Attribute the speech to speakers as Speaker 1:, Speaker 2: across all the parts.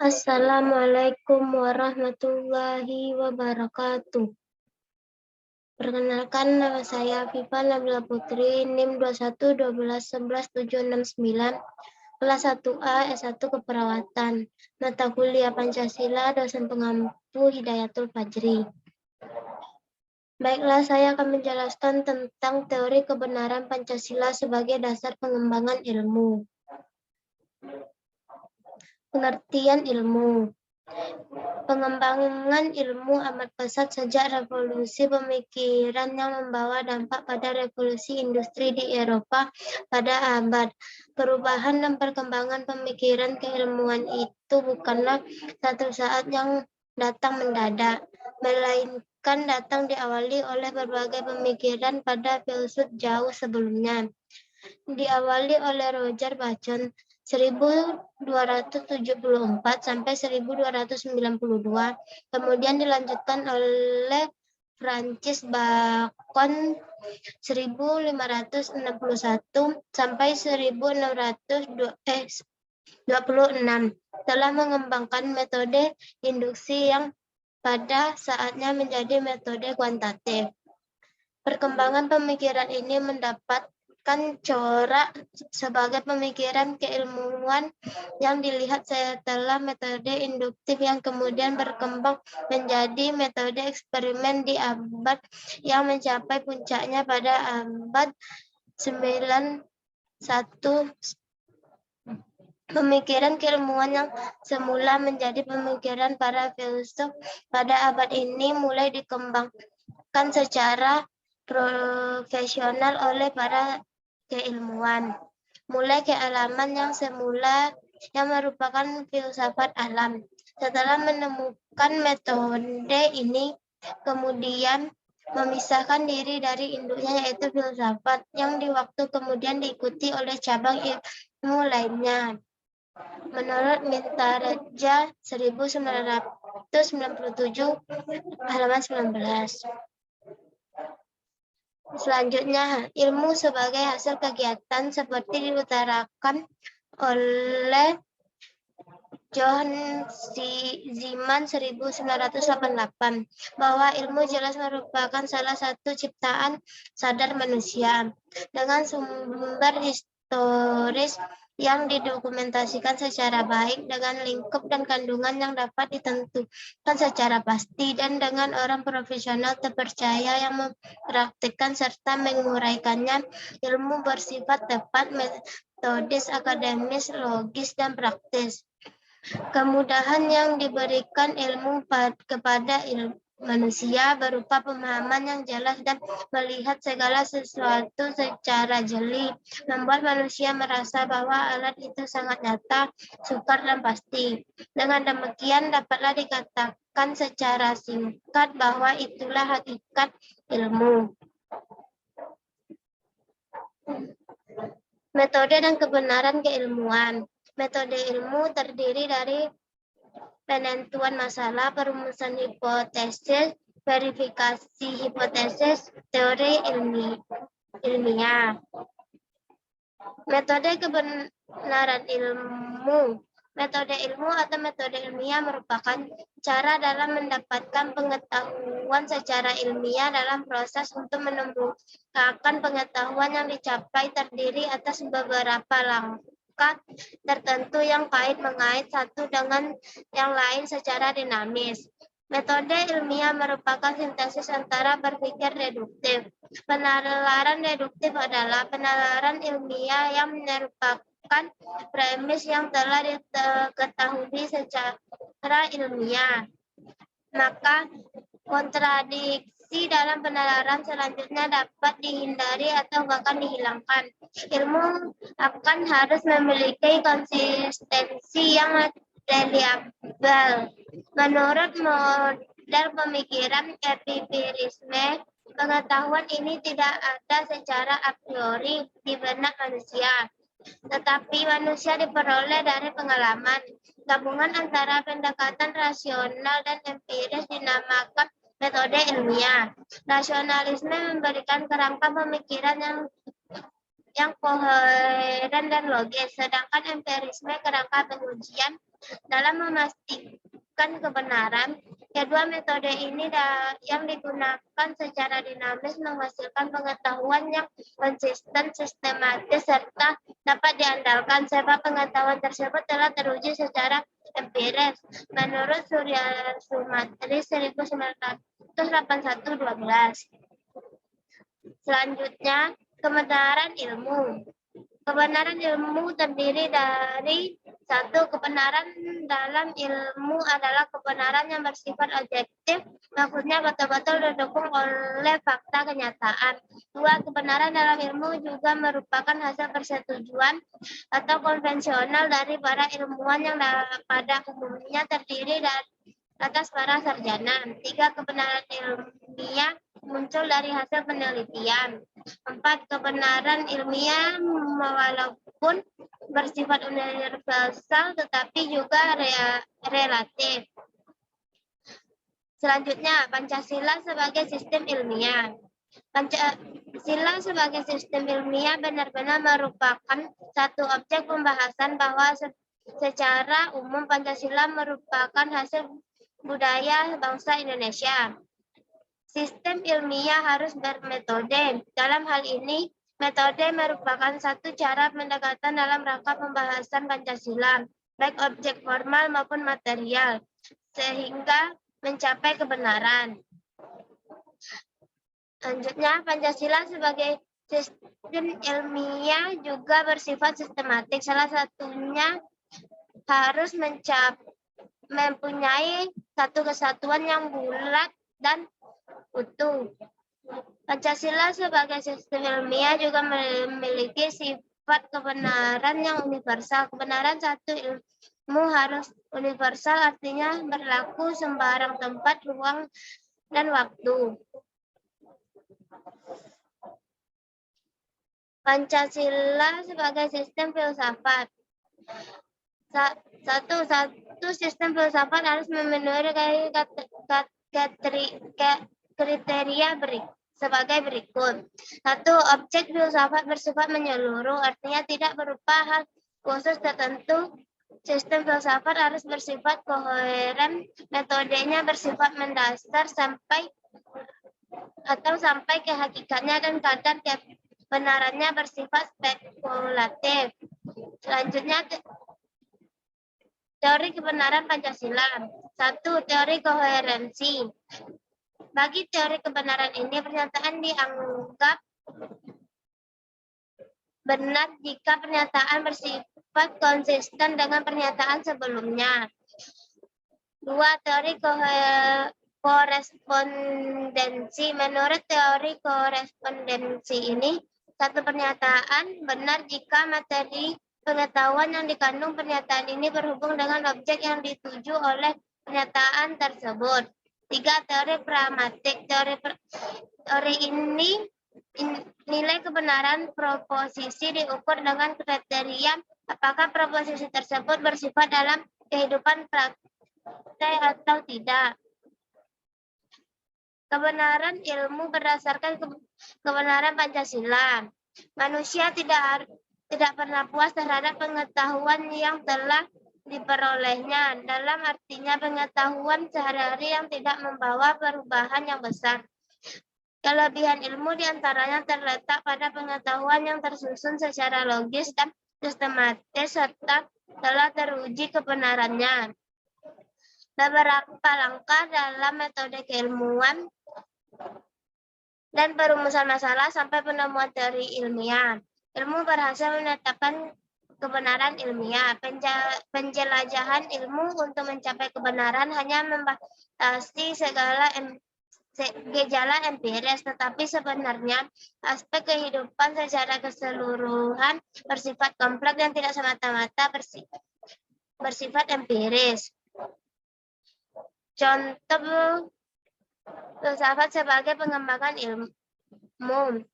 Speaker 1: Assalamualaikum warahmatullahi wabarakatuh. Perkenalkan, nama saya Viva Nabila Putri, NIM 2112111769, kelas 1A S1 Keperawatan, mata kuliah Pancasila, dosen pengampu Hidayatul Fajri. Baiklah, saya akan menjelaskan tentang teori kebenaran Pancasila sebagai dasar pengembangan ilmu. Pengertian ilmu. Pengembangan ilmu amat pesat sejak revolusi pemikiran yang membawa dampak pada revolusi industri di Eropa pada abad. Perubahan dan perkembangan pemikiran keilmuan itu bukanlah satu saat yang datang mendadak, melainkan datang diawali oleh berbagai pemikiran pada filsuf jauh sebelumnya. Diawali oleh Roger Bacon 1274 sampai 1292, kemudian dilanjutkan oleh Francis Bacon 1561 sampai 1626, telah mengembangkan metode induksi yang pada saatnya menjadi metode kuantitatif. Perkembangan pemikiran ini mendapat corak sebagai pemikiran keilmuan yang dilihat setelah metode induktif yang kemudian berkembang menjadi metode eksperimen di abad yang mencapai puncaknya pada abad 19. Pemikiran keilmuan yang semula menjadi pemikiran para filsuf pada abad ini mulai dikembangkan secara profesional oleh para keilmuan, mulai kealaman yang semula yang merupakan filsafat alam. Setelah menemukan metode ini, kemudian memisahkan diri dari induknya yaitu filsafat, yang di waktu kemudian diikuti oleh cabang ilmu lainnya. Menurut Mintaraja 1997 halaman 19. Selanjutnya, ilmu sebagai hasil kegiatan seperti diutarakan oleh John Zeeman 1988, bahwa ilmu jelas merupakan salah satu ciptaan sadar manusia dengan sumber historis yang didokumentasikan secara baik, dengan lingkup dan kandungan yang dapat ditentukan secara pasti, dan dengan orang profesional terpercaya yang mempraktikkan serta menguraikannya. Ilmu bersifat tepat, metodis, akademis, logis, dan praktis. Kemudahan yang diberikan ilmu kepada manusia berupa pemahaman yang jelas dan melihat segala sesuatu secara jeli, membuat manusia merasa bahwa alat itu sangat nyata, sukar, dan pasti. Dengan demikian dapatlah dikatakan secara singkat bahwa itulah hakikat ilmu. Metode dan kebenaran keilmuan. Metode ilmu terdiri dari penentuan masalah, perumusan hipotesis, verifikasi hipotesis, teori ilmiah. Metode kebenaran ilmu. Metode ilmu atau metode ilmiah merupakan cara dalam mendapatkan pengetahuan secara ilmiah dalam proses untuk menumbuhkan pengetahuan yang dicapai terdiri atas beberapa langkah tertentu yang kait-mengait satu dengan yang lain secara dinamis. Metode ilmiah merupakan sintesis antara berpikir deduktif. Penalaran deduktif adalah penalaran ilmiah yang merupakan premis yang telah diketahui secara ilmiah. Maka kontradiksi dalam penalaran selanjutnya dapat dihindari atau bahkan dihilangkan. Ilmu akan harus memiliki konsistensi yang reliabel. Menurut model pemikiran empirisme, pengetahuan ini tidak ada secara a priori di benak manusia. tetapi manusia diperoleh dari pengalaman. Gabungan antara pendekatan rasional dan empiris dinamakan metode ilmiah. Rasionalisme memberikan kerangka pemikiran yang koheren dan logis, sedangkan empirisme kerangka pengujian dalam memastikan kebenaran. Kedua metode ini yang digunakan secara dinamis menghasilkan pengetahuan yang konsisten, sistematis, serta dapat diandalkan, sebab pengetahuan tersebut telah teruji secara empiris. Menurut Surya Sumatri 1981-12. Selanjutnya, kebenaran ilmu. Kebenaran ilmu terdiri dari satu, kebenaran dalam ilmu adalah kebenaran yang bersifat objektif, maksudnya betul-betul didukung oleh fakta kenyataan. Dua, kebenaran dalam ilmu juga merupakan hasil persetujuan atau konvensional dari para ilmuwan yang pada umumnya terdiri dari atas para sarjana. Tiga, kebenaran ilmiah muncul dari hasil penelitian. Empat, kebenaran ilmiah walaupun bersifat universal tetapi juga relatif. Selanjutnya, Pancasila sebagai sistem ilmiah. Pancasila sebagai sistem ilmiah benar-benar merupakan satu objek pembahasan bahwa secara umum Pancasila merupakan hasil budaya bangsa Indonesia. Sistem ilmiah harus bermetode. Dalam hal ini, metode merupakan satu cara pendekatan dalam rangka pembahasan Pancasila, baik objek formal maupun material, sehingga mencapai kebenaran. Selanjutnya, Pancasila sebagai sistem ilmiah juga bersifat sistematik. Salah satunya harus mempunyai satu kesatuan yang bulat dan utuh. Pancasila sebagai sistem ilmiah juga memiliki sifat kebenaran yang universal. Kebenaran satu ilmu harus universal, artinya berlaku sembarang tempat, ruang, dan waktu. Pancasila sebagai sistem filsafat. Satu sistem filsafat harus memenuhi kriteria sebagai berikut. Satu, objek filsafat bersifat menyeluruh, artinya tidak berupa hal khusus tertentu. Sistem filsafat harus bersifat koheren, metodenya bersifat mendasar sampai ke hakikatnya, dan kadar kebenarannya bersifat spekulatif. Selanjutnya, teori kebenaran Pancasila. Satu, teori koherensi. Bagi teori kebenaran ini, pernyataan dianggap benar jika pernyataan bersifat konsisten dengan pernyataan sebelumnya. Dua, teori korespondensi. Menurut teori korespondensi ini, satu pernyataan benar jika materi pengetahuan yang dikandung pernyataan ini berhubung dengan objek yang dituju oleh pernyataan tersebut. Tiga, teori pragmatik. Teori ini nilai kebenaran proposisi diukur dengan kriteria apakah proposisi tersebut bersifat dalam kehidupan praktek atau tidak. Kebenaran ilmu berdasarkan kebenaran Pancasila. Manusia tidak pernah puas terhadap pengetahuan yang telah diperolehnya, dalam artinya pengetahuan sehari-hari yang tidak membawa perubahan yang besar. Kelebihan ilmu diantaranya terletak pada pengetahuan yang tersusun secara logis dan sistematis serta telah teruji kebenarannya. Beberapa langkah dalam metode keilmuan dan perumusan masalah sampai penemuan teori ilmiah. Ilmu berhasil menetapkan kebenaran ilmiah. Penjelajahan ilmu untuk mencapai kebenaran hanya membatasi gejala empiris, tetapi sebenarnya aspek kehidupan secara keseluruhan bersifat kompleks dan tidak semata-mata bersifat empiris. Contoh filsafat sebagai pengembangan ilmu.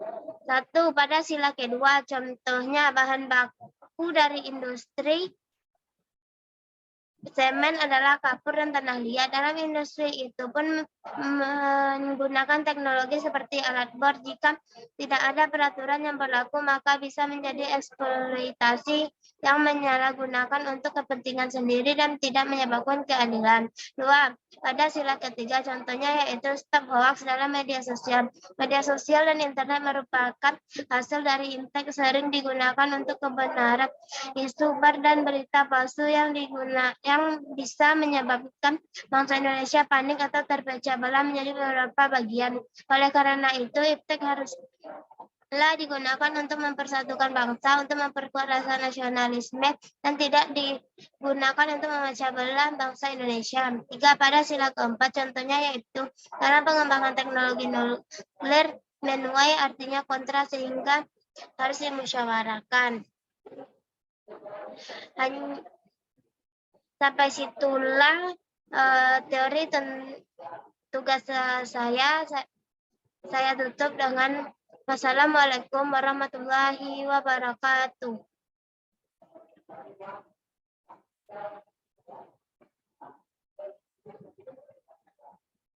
Speaker 1: 1. Pada sila kedua, contohnya bahan baku dari industri semen adalah kapur dan tanah liat. Dalam industri itu pun menggunakan teknologi seperti alat bor. Jika tidak ada peraturan yang berlaku, maka bisa menjadi eksploitasi yang menyalahgunakan untuk kepentingan sendiri dan tidak menyebabkan keadilan. 2. Pada sila ketiga, contohnya yaitu stop hoax dalam media sosial. Media sosial dan internet merupakan hasil dari intek sering digunakan untuk kebenaran. Isu bar dan berita palsu yang bisa menyebabkan bangsa Indonesia panik atau terpecah belah menjadi beberapa bagian. Oleh karena itu, iptek haruslah digunakan untuk mempersatukan bangsa, untuk memperkuat rasa nasionalisme, dan tidak digunakan untuk memecah belah bangsa Indonesia. 3. Pada sila keempat, contohnya yaitu dalam pengembangan teknologi nuklir, menuai artinya kontra sehingga harus dimusyawarahkan. Sampai situlah teori tugas saya tutup dengan wassalamualaikum warahmatullahi wabarakatuh.